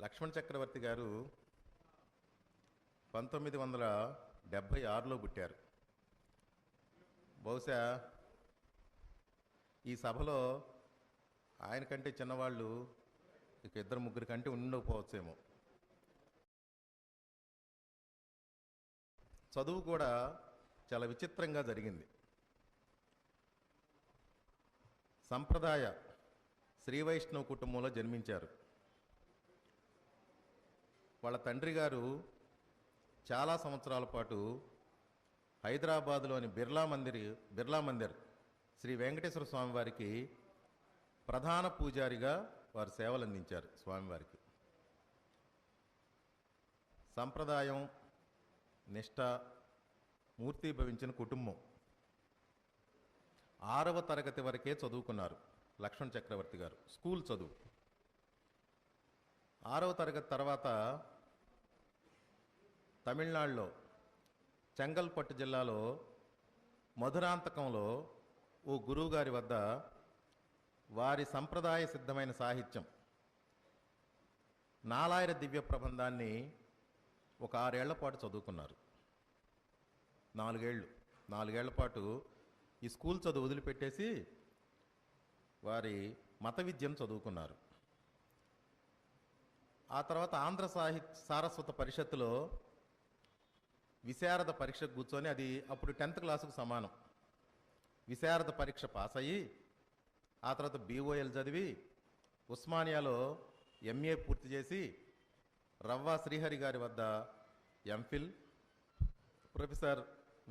లక్ష్మణ చక్రవర్తి గారు 1976లో పుట్టారు. బహుశా ఈ సభలో ఆయన కంటే చిన్నవాళ్ళు ఇక ఇద్దరు ముగ్గురు కంటే ఉండకపోవచ్చేమో. చదువు కూడా చాలా విచిత్రంగా జరిగింది. సంప్రదాయ శ్రీ వైష్ణవ కుటుంబంలో జన్మించారు. వాళ్ళ తండ్రి గారు చాలా సంవత్సరాల పాటు హైదరాబాదులోని బిర్లా మందిర్ శ్రీ వెంకటేశ్వర స్వామి వారికి ప్రధాన పూజారిగా వారు సేవలు అందించారు. స్వామివారికి సంప్రదాయం నిష్ఠ మూర్తిభవించిన కుటుంబం. 6వ తరగతి వరకే చదువుకున్నారు లక్ష్మణ చక్రవర్తి గారు, స్కూల్ చదువు. 6వ తరగతి తర్వాత తమిళనాడులో చెంగల్పట్టు జిల్లాలో మధురాంతకంలో ఓ గురువుగారి వద్ద వారి సంప్రదాయ సిద్ధమైన సాహిత్యం నాలాయిర దివ్య ప్రబంధాన్ని ఒక 6 ఏళ్ల పాటు చదువుకున్నారు. 4 ఏళ్ల పాటు ఈ స్కూల్ చదువు వదిలిపెట్టేసి వారి మత విద్యను చదువుకున్నారు. ఆ తర్వాత ఆంధ్ర సారస్వత పరిషత్తులో విశారద పరీక్షకు కూర్చొని, అది అప్పుడు 10th క్లాసుకు సమానం, విశారద పరీక్ష పాస్ అయ్యి ఆ తర్వాత BOL చదివి ఉస్మానియాలో MA పూర్తి చేసి రవ్వా శ్రీహరి గారి వద్ద MPhil, ప్రొఫెసర్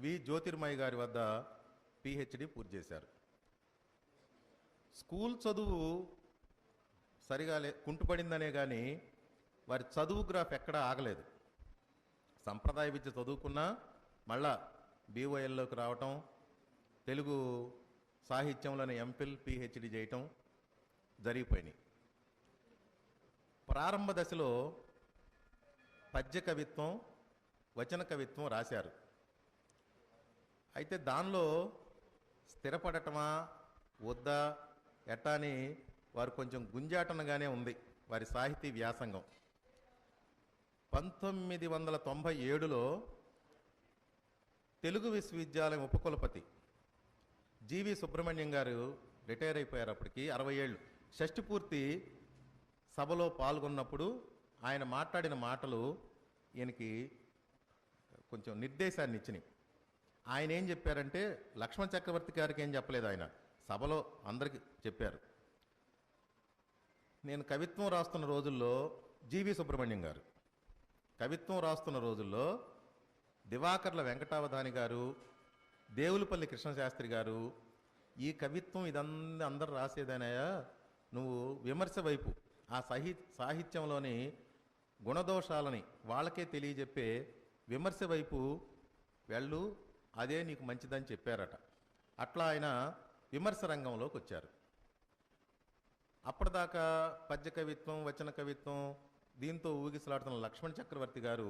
వి జ్యోతిర్మయి గారి వద్ద PhD పూర్తి చేశారు. స్కూల్ చదువు సరిగా కుంటుపడిందనే కానీ వారి చదువు గ్రాఫ్ ఎక్కడా ఆగలేదు. సంప్రదాయ విద్య చదువుకున్నా మళ్ళా BOLలోకి రావటం, తెలుగు సాహిత్యంలోని MPhil PhD చేయటం జరిగిపోయినాయి. ప్రారంభ దశలో పద్య కవిత్వం, వచన కవిత్వం రాశారు. అయితే దానిలో స్థిరపడటమా వద్దా ఎట్టా అని వారు కొంచెం గుంజాటనగానే ఉంది వారి సాహితీ వ్యాసంగం. 1997లో తెలుగు విశ్వవిద్యాలయం ఉపకులపతి GV సుబ్రహ్మణ్యం గారు రిటైర్ అయిపోయారు. అప్పటికి 60 ఏళ్ళు. షష్ఠిపూర్తి సభలో పాల్గొన్నప్పుడు ఆయన మాట్లాడిన మాటలు ఈయనకి కొంచెం నిర్దేశాన్ని ఇచ్చినాయి. ఆయన ఏం చెప్పారంటే, లక్ష్మణ చక్రవర్తి గారికి ఏం చెప్పలేదు, ఆయన సభలో అందరికీ చెప్పారు. నేను కవిత్వం రాస్తున్న రోజుల్లో GV సుబ్రహ్మణ్యం గారు, కవిత్వం రాస్తున్న రోజుల్లో దివాకర్ల వెంకటావధాని గారు, దేవులపల్లి కృష్ణశాస్త్రి గారు, ఈ కవిత్వం ఇదంతా అందరు రాసేదనయా, నువ్వు విమర్శ వైపు ఆ సాహిత్యంలోని గుణదోషాలని వాళ్ళకే తెలియజెప్పే విమర్శ వైపు వెళ్ళు, అదే నీకు మంచిదని చెప్పారట. అట్లా ఆయన విమర్శ రంగంలోకి వచ్చారు. అప్పటిదాకా పద్య కవిత్వం, వచన కవిత్వం దీంతో ఊగిసలాడుతున్న లక్ష్మణ చక్రవర్తి గారు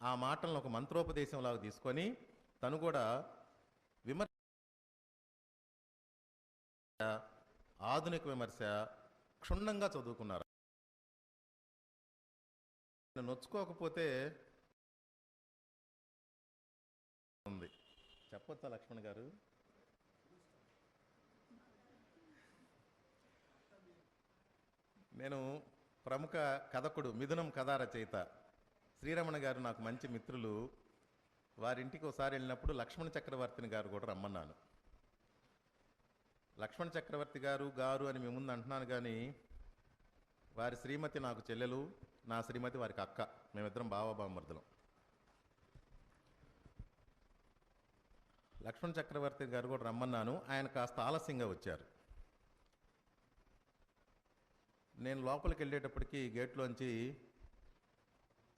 ఆ మాటలను ఒక మంత్రోపదేశంలాగా తీసుకొని తను కూడా విమర్శ, ఆధునిక విమర్శ క్షుణ్ణంగా చదువుకున్నారు. నొచ్చుకోకపోతే ఉంది చెప్పొచ్చా లక్ష్మణ్ గారు? నేను ప్రముఖ కథకుడు, మిథునం కథా రచయిత శ్రీరమణ గారు నాకు మంచి మిత్రులు. వారింటికి ఒకసారి వెళ్ళినప్పుడు లక్ష్మణ చక్రవర్తిని గారు కూడా రమ్మన్నాను. లక్ష్మణ చక్రవర్తి గారు అని మీ ముందు అంటున్నాను, కానీ వారి శ్రీమతి నాకు చెల్లెలు, నా శ్రీమతి వారికి అక్క, మేమిద్దరం బావబామర్దులం. లక్ష్మణ చక్రవర్తి గారు కూడా రమ్మన్నాను. ఆయన కాస్త ఆలస్యంగా వచ్చారు. నేను లోపలికి వెళ్ళేటప్పటికి గేట్లోంచి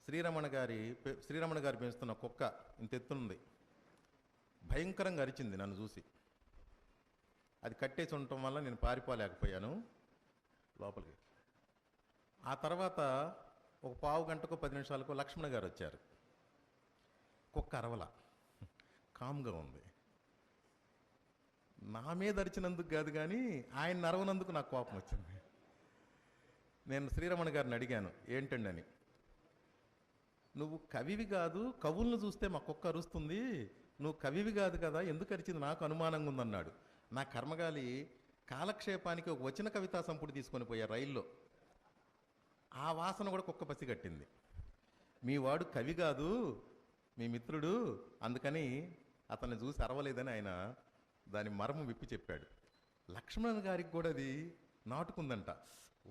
శ్రీరమణ గారు పెంచుతున్న కుక్క ఇంత ఎత్తునుంది, భయంకరంగా అరిచింది నన్ను చూసి. అది కట్టేసి ఉండటం వల్ల నేను పారిపోలేకపోయాను లోపలికి. ఆ తర్వాత ఒక పావు గంటకో 10 నిమిషాలకో లక్ష్మణ గారు వచ్చారు. కుక్క అరవల, కామ్గా ఉంది. నా మీద అరిచినందుకు కాదు కానీ ఆయన అరవనందుకు నాకు కోపం వచ్చింది. నేను శ్రీరమణ గారిని అడిగాను ఏంటండి అని. నువ్వు కవివి కాదు, కవులను చూస్తే మా కుక్క అరుస్తుంది, నువ్వు కవివి కాదు కదా, ఎందుకు అరిచింది నాకు అనుమానంగా ఉందన్నాడు. నా కర్మగాలి కాలక్షేపానికి ఒక వచన కవితా సంపుటి తీసుకొని పోయా రైల్లో. ఆ వాసన కూడా కుక్క పసిగట్టింది. మీ వాడు కవి కాదు, మీ మిత్రుడు, అందుకని అతన్ని చూసి అరవలేదని ఆయన దాని మర్మం విప్పి చెప్పాడు. లక్ష్మణ్ గారికి కూడా అది నాటుకుందంట.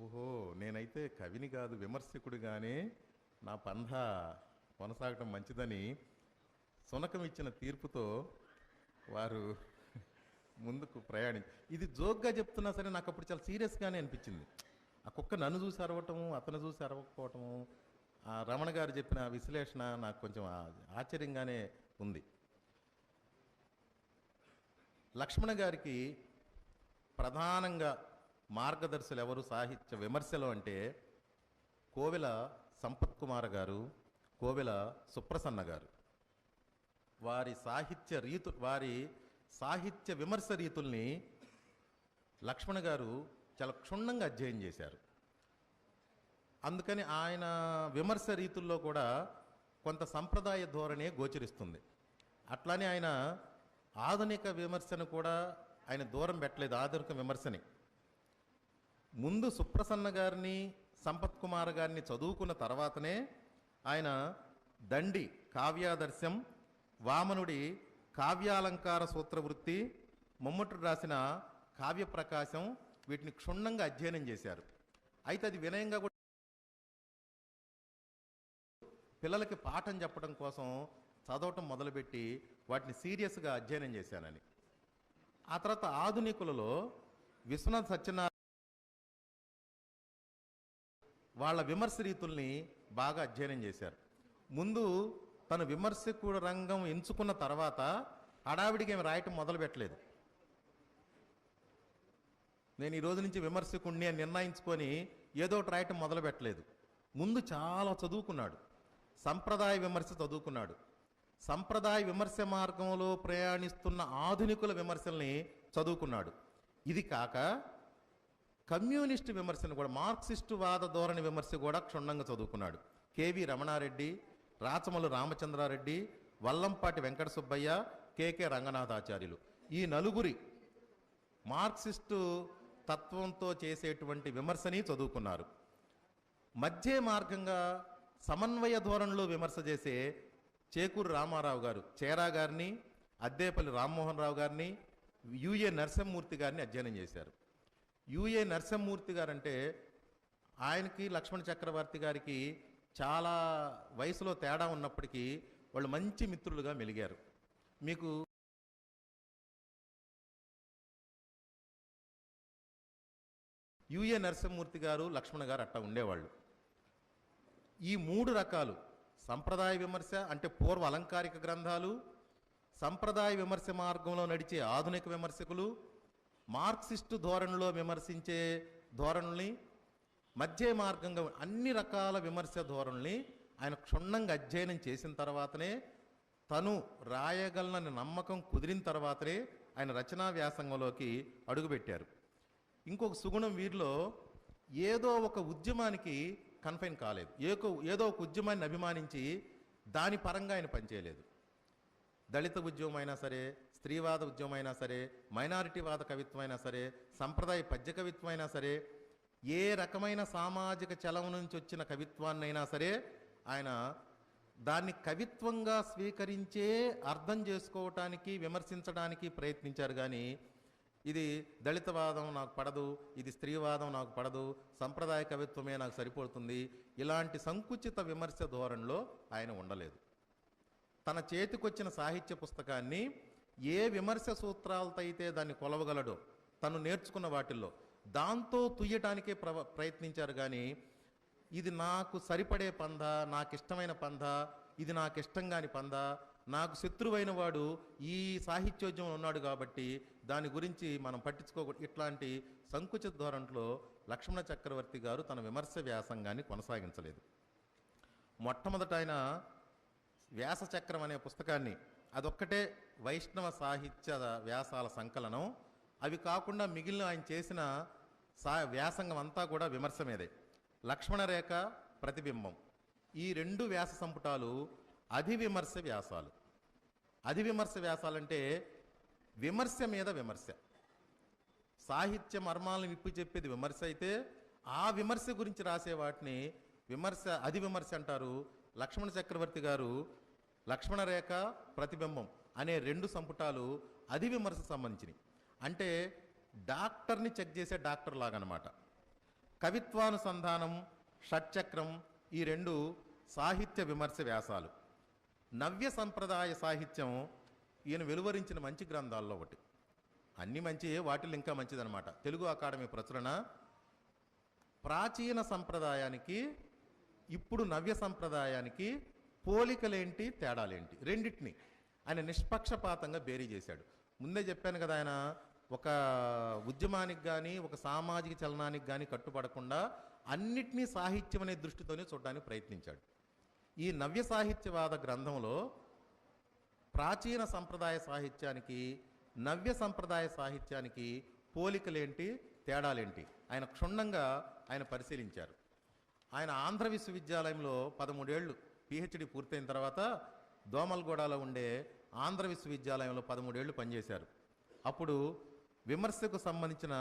ఓహో, నేనైతే కవిని కాదు విమర్శకుడిగానే నా పంధ కొనసాగటం మంచిదని సునకం ఇచ్చిన తీర్పుతో వారు ముందుకు ఇది జోక్గా చెప్తున్నా సరే నాకు అప్పుడు చాలా సీరియస్గానే అనిపించింది. ఆ కుక్క నన్ను చూసి అరవటము, అతను చూసి అరవకపోవటము, ఆ రమణ గారు చెప్పిన విశ్లేషణ నాకు కొంచెం ఆశ్చర్యంగానే ఉంది. లక్ష్మణ గారికి ప్రధానంగా మార్గదర్శులు ఎవరు సాహిత్య విమర్శలు అంటే కోవెల సంపత్ కుమార్ గారు, కోవెల సుప్రసన్న గారు. వారి సాహిత్య విమర్శ రీతుల్ని లక్ష్మణ గారు చాలా క్షుణ్ణంగా అధ్యయనం చేశారు. అందుకని ఆయన విమర్శ రీతుల్లో కూడా కొంత సంప్రదాయ ధోరణే గోచరిస్తుంది. అట్లానే ఆయన ఆధునిక విమర్శను కూడా ఆయన దూరం పెట్టలేదు. ఆధునిక విమర్శని ముందు సుప్రసన్న గారిని, సంపత్ కుమార్ గారిని చదువుకున్న తర్వాతనే ఆయన దండి కావ్యాదర్శం, వామనుడి కావ్యాలంకార సూత్రవృత్తి, మమ్మటుడు రాసిన కావ్య ప్రకాశం, వీటిని క్షుణ్ణంగా అధ్యయనం చేశారు. అయితే అది వినయంగా కూడా పిల్లలకి పాఠం చెప్పడం కోసం చదవటం మొదలుపెట్టి వాటిని సీరియస్గా అధ్యయనం చేశానని. ఆ తర్వాత ఆధునికులలో విశ్వనాథ్ సత్యనారాయణ వాళ్ళ విమర్శ రీతుల్ని బాగా అధ్యయనం చేశారు. ముందు తను విమర్శకుడు రంగం ఎంచుకున్న తర్వాత హడావిడికి ఏమి రాయటం మొదలు పెట్టలేదు. నేను ఈ రోజు నుంచి విమర్శకుడిని అని నిర్ణయించుకొని ఏదో ఒకటి రాయటం మొదలు పెట్టలేదు. ముందు చాలా చదువుకున్నాడు, సంప్రదాయ విమర్శ చదువుకున్నాడు. సంప్రదాయ విమర్శ మార్గంలో ప్రయాణిస్తున్న ఆధునికుల విమర్శల్ని చదువుకున్నాడు. ఇది కాక కమ్యూనిస్టు విమర్శను కూడా, మార్క్సిస్టు వాద ధోరణి విమర్శ కూడా క్షుణ్ణంగా చదువుకున్నాడు. కేవి రమణారెడ్డి, రాచమల్లు రామచంద్రారెడ్డి, వల్లంపాటి వెంకట సుబ్బయ్య, కేకే రంగనాథాచార్యులు, ఈ నలుగురి మార్క్సిస్టు తత్వంతో చేసేటువంటి విమర్శని చదువుకున్నారు. మధ్య మార్గంగా సమన్వయ ధోరణిలో విమర్శ చేసే చేకూరు రామారావు గారు, చేరా గారిని, అద్దేపల్లి రామ్మోహన్ రావు గారిని, యుఏ నరసింహమూర్తి గారిని అధ్యయనం చేశారు. యుఏ నరసింహమూర్తి గారు అంటే ఆయనకి లక్ష్మణ చక్రవర్తి గారికి చాలా వయసులో తేడా ఉన్నప్పటికీ వాళ్ళు మంచి మిత్రులుగా మెలిగారు. మీకు యుఏ నరసింహమూర్తి గారు, లక్ష్మణ గారు అట్టా ఉండేవాళ్ళు. ఈ మూడు రకాలు, సంప్రదాయ విమర్శ అంటే పూర్వ అలంకారిక గ్రంథాలు, సంప్రదాయ విమర్శ మార్గంలో నడిచే ఆధునిక విమర్శకులు, మార్క్సిస్టు ధోరణిలో విమర్శించే ధోరణుల్ని, మధ్య మార్గంగా అన్ని రకాల విమర్శ ధోరణుల్ని ఆయన క్షుణ్ణంగా అధ్యయనం చేసిన తర్వాతనే, తను రాయగలనని నమ్మకం కుదిరిన తర్వాతనే ఆయన రచనా వ్యాసంగంలోకి అడుగుపెట్టారు. ఇంకొక సుగుణం వీరిలో, ఏదో ఒక ఉద్యమానికి కన్ఫైన్ కాలేదు. ఏదో ఒక ఉద్యమాన్ని అభిమానించి దాని పరంగా ఆయన పనిచేయలేదు. దళిత ఉద్యమం అయినా సరే, స్త్రీవాద ఉద్యమం అయినా సరే, మైనారిటీవాద కవిత్వం అయినా సరే, సంప్రదాయ పద్య కవిత్వం అయినా సరే, ఏ రకమైన సామాజిక చలం నుంచి వచ్చిన కవిత్వాన్నైనా సరే ఆయన దాన్ని కవిత్వంగా స్వీకరించే అర్థం చేసుకోవటానికి, విమర్శించడానికి ప్రయత్నించారు. కానీ ఇది దళితవాదం నాకు పడదు, ఇది స్త్రీవాదం నాకు పడదు, సంప్రదాయ కవిత్వమే నాకు సరిపోతుంది, ఇలాంటి సంకుచిత విమర్శ ధోరణిలో ఆయన ఉండలేదు. తన చేతికొచ్చిన సాహిత్య పుస్తకాన్ని ఏ విమర్శ సూత్రాలతో అయితే దాన్ని కొలవగలడో తను నేర్చుకున్న వాటిల్లో దాంతో తుయ్యటానికే ప్రయత్నించారు. కానీ ఇది నాకు సరిపడే పంద, నాకు ఇష్టమైన పంద, ఇది నాకు ఇష్టం కాని పంద, నాకు శత్రువైన వాడు ఈ సాహిత్యోద్యమం ఉన్నాడు కాబట్టి దాని గురించి మనం పట్టించుకోకూడదు, ఇట్లాంటి సంకుచిత ధోరణిలో లక్ష్మణ చక్రవర్తి గారు తన విమర్శ వ్యాసంగాన్ని కొనసాగించలేదు. మొట్టమొదట ఆయన వ్యాసచక్రం అనే పుస్తకాన్ని, అదొక్కటే వైష్ణవ సాహిత్య వ్యాసాల సంకలనం. అవి కాకుండా మిగిలిన ఆయన చేసిన వ్యాసంగం అంతా కూడా విమర్శ మీదే. లక్ష్మణరేఖ, ప్రతిబింబం. ఈ రెండు వ్యాస సంపుటాలు అధివిమర్శ వ్యాసాలు. అధివిమర్శ వ్యాసాలంటే విమర్శ మీద విమర్శ. సాహిత్య మర్మాలను విప్పి చెప్పేది విమర్శ అయితే, ఆ విమర్శ గురించి రాసే వాటిని అధివిమర్శ అంటారు. లక్ష్మణ చక్రవర్తి గారు లక్ష్మణరేఖ, ప్రతిబింబం అనే రెండు సంపుటాలు అధివిమర్శ సంబంధించినవి. అంటే డాక్టర్ని చెక్ చేసే డాక్టర్ లాగనమాట. కవిత్వానుసంధానం, షట్చక్రం ఈ రెండు సాహిత్య విమర్శ వ్యాసాలు. నవ్య సంప్రదాయ సాహిత్యం ఈయన వెలువరించిన మంచి గ్రంథాల్లో ఒకటి. అన్ని మంచి, వాటిల్లో ఇంకా మంచిదనమాట. తెలుగు అకాడమీ ప్రచురణ. ప్రాచీన సంప్రదాయానికి ఇప్పుడు నవ్య సంప్రదాయానికి పోలికలేంటి, తేడాలేంటి, రెండింటిని ఆయన నిష్పక్షపాతంగా బేరీ చేశాడు. ముందే చెప్పాను కదా, ఆయన ఒక ఉద్యమానికి కానీ ఒక సామాజిక చలనానికి కానీ కట్టుబడకుండా అన్నిటినీ సాహిత్యం అనే దృష్టితోనే చూడడానికి ప్రయత్నించాడు. ఈ నవ్య సాహిత్యవాద గ్రంథంలో ప్రాచీన సంప్రదాయ సాహిత్యానికి నవ్య సంప్రదాయ సాహిత్యానికి పోలికలేంటి, తేడాలేంటి ఆయన క్షుణ్ణంగా ఆయన పరిశీలించారు. ఆయన ఆంధ్ర విశ్వవిద్యాలయంలో 13 ఏళ్ళు పిహెచ్డి పూర్తయిన తర్వాత దోమల్గూడలో ఉండే ఆంధ్ర విశ్వవిద్యాలయంలో 13 ఏళ్ళు పనిచేశారు. అప్పుడు విమర్శకు సంబంధించిన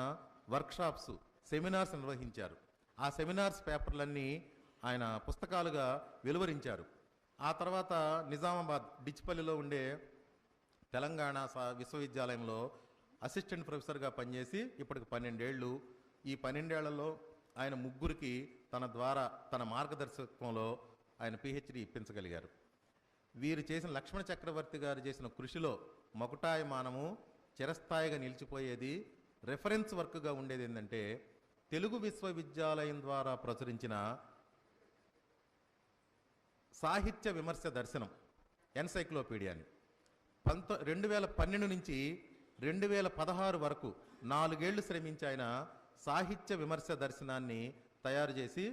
వర్క్షాప్స్, సెమినార్స్ నిర్వహించారు. ఆ సెమినార్స్ పేపర్లన్నీ ఆయన పుస్తకాలుగా వెలువరించారు. ఆ తర్వాత నిజామాబాద్ డిచ్పల్లిలో ఉండే తెలంగాణ విశ్వవిద్యాలయంలో అసిస్టెంట్ ప్రొఫెసర్గా పనిచేసి ఇప్పటికి 12 ఏళ్ళు. ఈ 12 ఏళ్లలో ఆయన ముగ్గురికి తన ద్వారా, తన మార్గదర్శకత్వంలో ఆయన పిహెచ్డి ఇప్పించగలిగారు. వీరు చేసిన లక్ష్మణ చక్రవర్తి గారు చేసిన కృషిలో మకుటాయమానము, చిరస్థాయిగా నిలిచిపోయేది, రెఫరెన్స్ వర్క్గా ఉండేది ఏంటంటే తెలుగు విశ్వవిద్యాలయం ద్వారా ప్రచురించిన సాహిత్య విమర్శ దర్శనం ఎన్సైక్లోపీడియాని 2012 నుంచి 2016 వరకు 4 ఏళ్లు శ్రమించి ఆయన సాహిత్య విమర్శ దర్శనాన్ని తయారు చేసి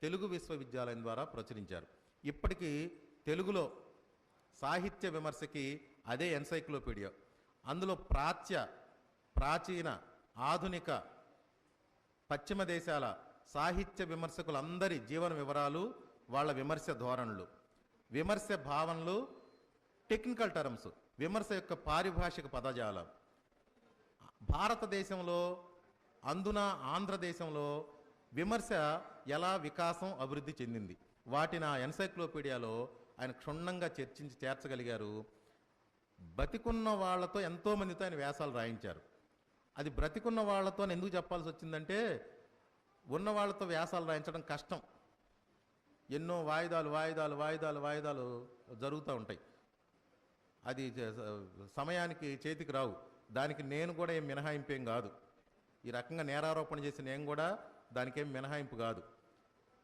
తెలుగు విశ్వవిద్యాలయం ద్వారా ప్రచురించారు. ఇప్పటికీ తెలుగులో సాహిత్య విమర్శకి అదే ఎన్సైక్లోపీడియా. అందులో ప్రాచీన, ఆధునిక, పశ్చిమ దేశాల సాహిత్య విమర్శకులందరి జీవన వివరాలు, వాళ్ళ విమర్శ ధోరణులు, విమర్శ భావనలు, టెక్నికల్ టర్మ్స్, విమర్శ యొక్క పారిభాషిక పదజాలం, భారతదేశంలో అందున ఆంధ్రదేశంలో విమర్శ ఎలా వికాసం, అభివృద్ధి చెందింది, వాటిని ఆ ఎన్సైక్లోపీడియాలో ఆయన క్షుణ్ణంగా చర్చించి చేర్చగలిగారు. బతికున్న వాళ్లతో ఎంతోమందితో ఆయన వ్యాసాలు రాయించారు. అది బ్రతికున్న వాళ్లతో ఎందుకు చెప్పాల్సి వచ్చిందంటే, ఉన్న వాళ్ళతో వ్యాసాలు రాయించడం కష్టం. ఎన్నో వాయిదాలు జరుగుతూ ఉంటాయి. అది సమయానికి చేతికి రావు. దానికి నేను కూడా ఏం మినహాయింపేం కాదు. ఈ రకంగా నేరారోపణ చేసిన నేను కూడా దానికేం మినహాయింపు కాదు.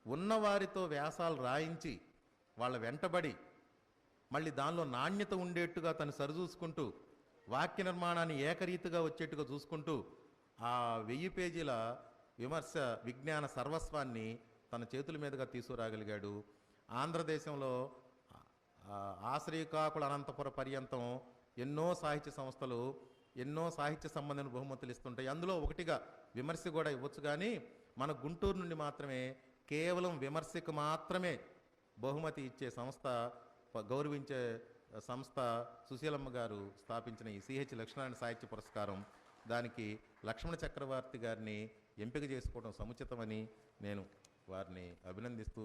ఉన్నవారితో వ్యాసాలు రాయించి వాళ్ళ వెంటబడి మళ్ళీ దానిలో నాణ్యత ఉండేట్టుగా తను సరిచూసుకుంటూ వాక్య నిర్మాణాన్ని ఏకరీతిగా వచ్చేట్టుగా చూసుకుంటూ ఆ 1000 పేజీల విమర్శ విజ్ఞాన సర్వస్వాన్ని తన చేతుల మీదుగా తీసుకురాగలిగాడు. ఆంధ్రదేశంలో శ్రీకాకుళం అనంతపుర పర్యంతం ఎన్నో సాహిత్య సంస్థలు ఎన్నో సాహిత్య సంబంధించిన బహుమతులు ఇస్తుంటాయి. అందులో ఒకటిగా విమర్శ కూడా ఇవ్వచ్చు. కానీ మన గుంటూరు నుండి మాత్రమే కేవలం విమర్శకు మాత్రమే బహుమతి ఇచ్చే సంస్థ, గౌరవించే సంస్థ సుశీలమ్మ గారు స్థాపించిన ఈ సిహెచ్ లక్ష్మీనారాయణ సాహిత్య పురస్కారం. దానికి లక్ష్మణ చక్రవర్తి గారిని ఎంపిక చేసుకోవడం సముచితమని నేను వారిని అభినందిస్తూ